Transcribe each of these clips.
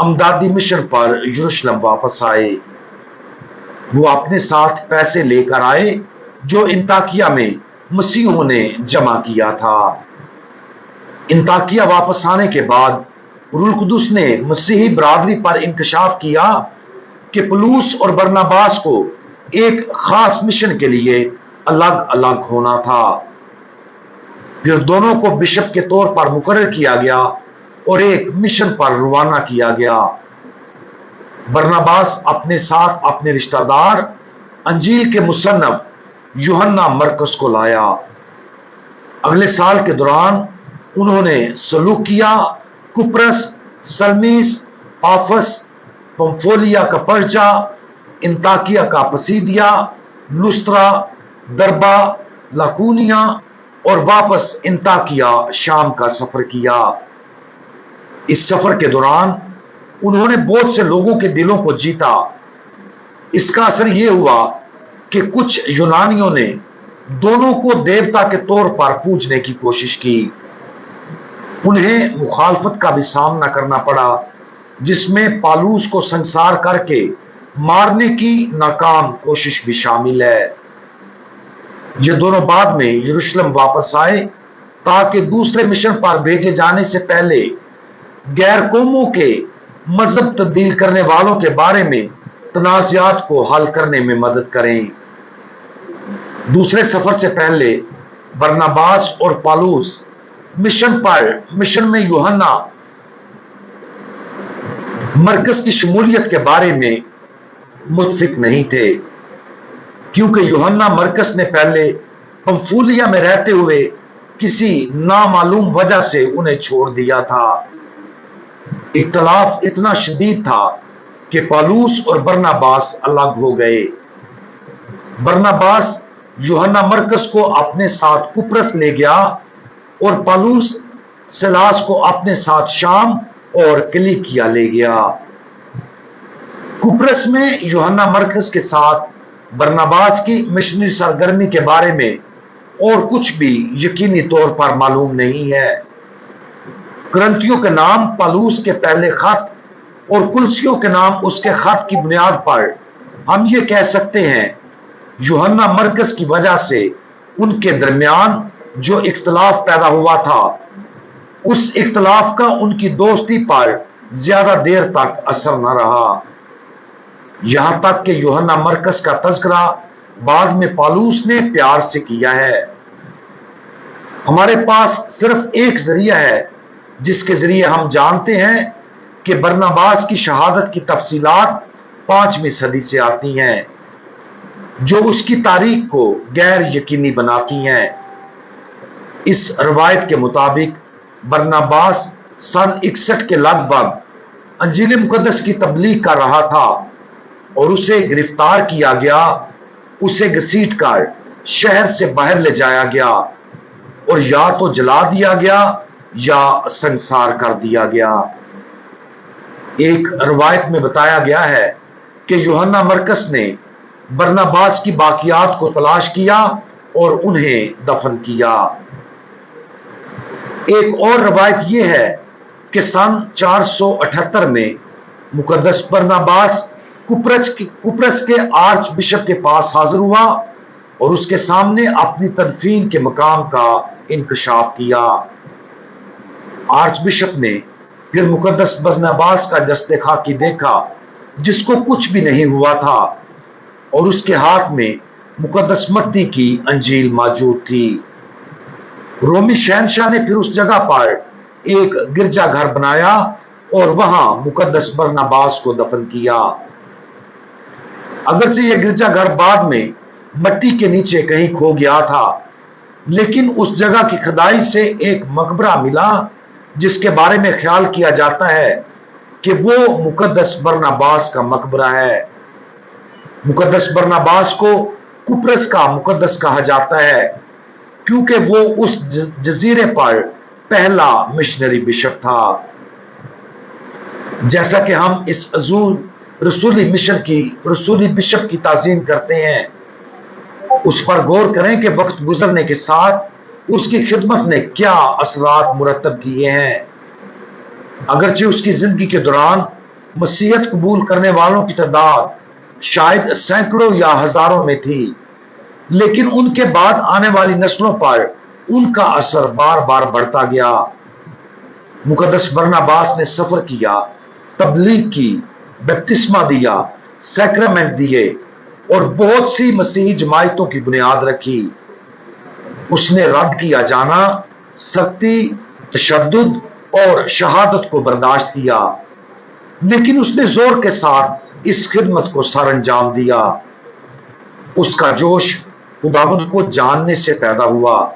امدادی مشن پر یروشلم واپس آئے۔ وہ اپنے ساتھ پیسے لے کر آئے جو انطاکیہ میں مسیحیوں نے جمع کیا تھا۔ انطاکیہ واپس آنے کے بعد روح القدس نے مسیحی برادری پر انکشاف کیا کہ پولس اور برناباس کو ایک خاص مشن کے لیے الگ الگ ہونا تھا۔ پھر دونوں کو بشپ کے طور پر مقرر کیا گیا اور ایک مشن پر روانہ کیا گیا۔ برناباس اپنے ساتھ اپنے رشتہ دار انجیل کے مصنف یوحنا مرکس کو لایا۔ اگلے سال کے دوران انہوں نے سلوکیہ، کپرس، سلمیس، پافس، پمفولیا کا پرجا، انطاکیہ کا پسیدیا، لسترا، دربا، لاکونیا اور واپس انطاکیہ شام کا سفر کیا۔ اس سفر کے دوران انہوں نے بہت سے لوگوں کے دلوں کو جیتا۔ اس کا اثر یہ ہوا کہ کچھ یونانیوں نے دونوں کو دیوتا کے طور پر پوجنے کی کوشش کی۔ انہیں مخالفت کا بھی سامنا کرنا پڑا، جس میں پالوس کو سنسار کر کے مارنے کی ناکام کوشش بھی شامل ہے۔ یہ دونوں بعد میں یروشلم واپس آئے تاکہ دوسرے مشن پر بھیجے جانے سے پہلے غیر قوموں کے مذہب تبدیل کرنے والوں کے بارے میں تنازعات کو حل کرنے میں مدد کریں۔ دوسرے سفر سے پہلے برناباس اور پالوس مشن میں یوحنا مرکز کی شمولیت کے بارے میں متفق نہیں تھے، کیونکہ یوحنا مرکز نے پہلے پمفولیا میں رہتے ہوئے کسی نامعلوم وجہ سے انہیں چھوڑ دیا تھا۔ اختلاف اتنا شدید تھا کہ پالوس اور برناباس الگ ہو گئے۔ برناباس یوحنا مرکز کو اپنے ساتھ کپرس لے گیا اور پالوس سلاس کو اپنے ساتھ شام اور کلیکیا لے گیا۔ کپرس میں یوحنا مرکز کے ساتھ برناباس کی مشنری سرگرمی کے بارے میں اور کچھ بھی یقینی طور پر معلوم نہیں ہے۔ کرنتھیوں کے نام پالوس کے پہلے خط اور کلسیوں کے نام اس کے خط کی بنیاد پر ہم یہ کہہ سکتے ہیں یوحنا مرکز کی وجہ سے ان کے درمیان جو اختلاف پیدا ہوا تھا، اس اختلاف کا ان کی دوستی پر زیادہ دیر تک اثر نہ رہا، یہاں تک کہ یوحنا مرکز کا تذکرہ بعد میں پالوس نے پیار سے کیا ہے۔ ہمارے پاس صرف ایک ذریعہ ہے جس کے ذریعے ہم جانتے ہیں کہ برناباس کی شہادت کی تفصیلات 5ویں صدی سے آتی ہیں، جو اس کی تاریخ کو غیر یقینی بناتی ہیں۔ اس روایت کے مطابق برناباس سن 61 کے لگ بھگ انجیل مقدس کی تبلیغ کر رہا تھا اور اسے گرفتار کیا گیا، اسے گھسیٹ کر شہر سے باہر لے جایا گیا اور یا تو جلا دیا گیا یا سنسار کر دیا گیا۔ ایک روایت میں بتایا گیا ہے کہ یوحنا مرکز نے برناباس کی باقیات کو تلاش کیا اور انہیں دفن کیا۔ ایک اور روایت یہ ہے کہ سن 478 میں مقدس برناباس کپرس کے آرچ بشپ کے پاس حاضر ہوا اور اس کے سامنے اپنی تدفین کے مقام کا انکشاف کیا۔ آرچ بشپ نے پھر مقدس برناباس کا جسد خاکی دیکھا جس کو کچھ بھی نہیں ہوا تھا اور اس کے ہاتھ میں مقدس متی کی انجیل موجود تھی۔ رومی شہنشاہ نے پھر اس جگہ پر ایک گرجا گھر بنایا اور وہاں مقدس برناباس کو دفن کیا۔ اگرچہ یہ گرجا گھر بعد میں مٹی کے نیچے کہیں کھو گیا تھا، لیکن اس جگہ کی کھدائی سے ایک مقبرہ ملا جس کے بارے میں خیال کیا جاتا ہے کہ وہ مقدس برناباس کا مقبرہ ہے۔ مقدس برناباس کو کپرس کا مقدس کہا جاتا ہے کیونکہ وہ اس جزیرے پر پہلا مشنری بشپ تھا۔ جیسا کہ ہم اس عظیم رسولی بشپ کی تعظیم کرتے ہیں، اس پر غور کریں کہ وقت گزرنے کے ساتھ اس کی خدمت نے کیا اثرات مرتب کیے ہیں۔ اگرچہ اس کی زندگی کے دوران مسیحیت قبول کرنے والوں کی تعداد شاید سینکڑوں یا ہزاروں میں تھی، لیکن ان کے بعد آنے والی نسلوں پر ان کا اثر بار بار بڑھتا گیا۔ مقدس برناباس نے سفر کیا، تبلیغ کی، بپتسمہ دیا، سیکرمنٹ دیے اور بہت سی مسیحی جماعتوں کی بنیاد رکھی۔ اس نے رد کیا جانا، سختی، تشدد اور شہادت کو برداشت کیا، لیکن اس نے زور کے ساتھ اس خدمت کو سر انجام دیا۔ اس کا جوش خداوند کو جاننے سے پیدا ہوا،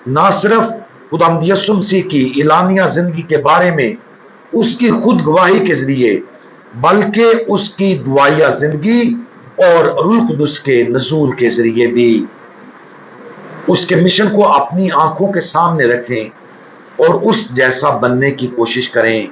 نہ صرف خداوند یسوع مسیح کی اعلانیہ زندگی کے بارے میں اس کی خود گواہی کے ذریعے، بلکہ اس کی دعائیہ زندگی اور روح القدس کے نزول کے ذریعے بھی۔ اس کے مشن کو اپنی آنکھوں کے سامنے رکھیں اور اس جیسا بننے کی کوشش کریں،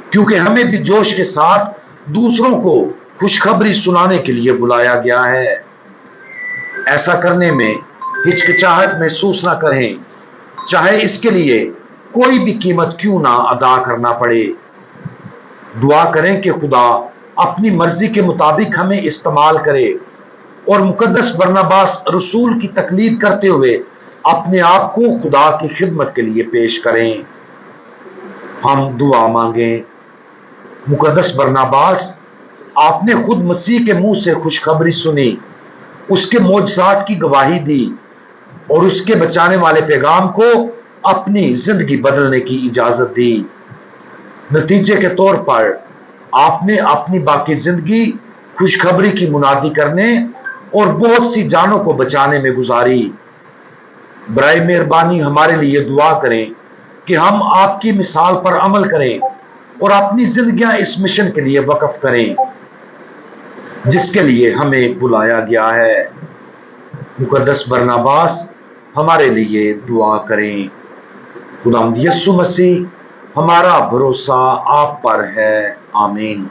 کیونکہ ہمیں بھی جوش کے ساتھ دوسروں کو خوشخبری سنانے کے لیے بلایا گیا ہے۔ ایسا کرنے میں ہچکچاہٹ محسوس نہ کریں، چاہے اس کے لیے کوئی بھی قیمت کیوں نہ ادا کرنا پڑے۔ دعا کریں کہ خدا اپنی مرضی کے مطابق ہمیں استعمال کرے اور مقدس برناباس رسول کی تقلید کرتے ہوئے اپنے آپ کو خدا کی خدمت کے لیے پیش کریں۔ ہم دعا مانگیں۔ مقدس برناباس، آپ نے خود مسیح کے منہ سے خوشخبری سنی، اس کے معجزات کی گواہی دی اور اس کے بچانے والے پیغام کو اپنی زندگی بدلنے کی اجازت دی۔ نتیجے کے طور پر آپ نے اپنی باقی زندگی خوشخبری کی منادی کرنے اور بہت سی جانوں کو بچانے میں گزاری۔ برائے مہربانی ہمارے لیے دعا کریں کہ ہم آپ کی مثال پر عمل کریں اور اپنی زندگیاں اس مشن کے لیے وقف کریں جس کے لیے ہمیں بلایا گیا ہے۔ مقدس برناباس، ہمارے لیے دعا کریں۔ خداوند یسوع مسیح، ہمارا بھروسہ آپ پر ہے۔ آمین۔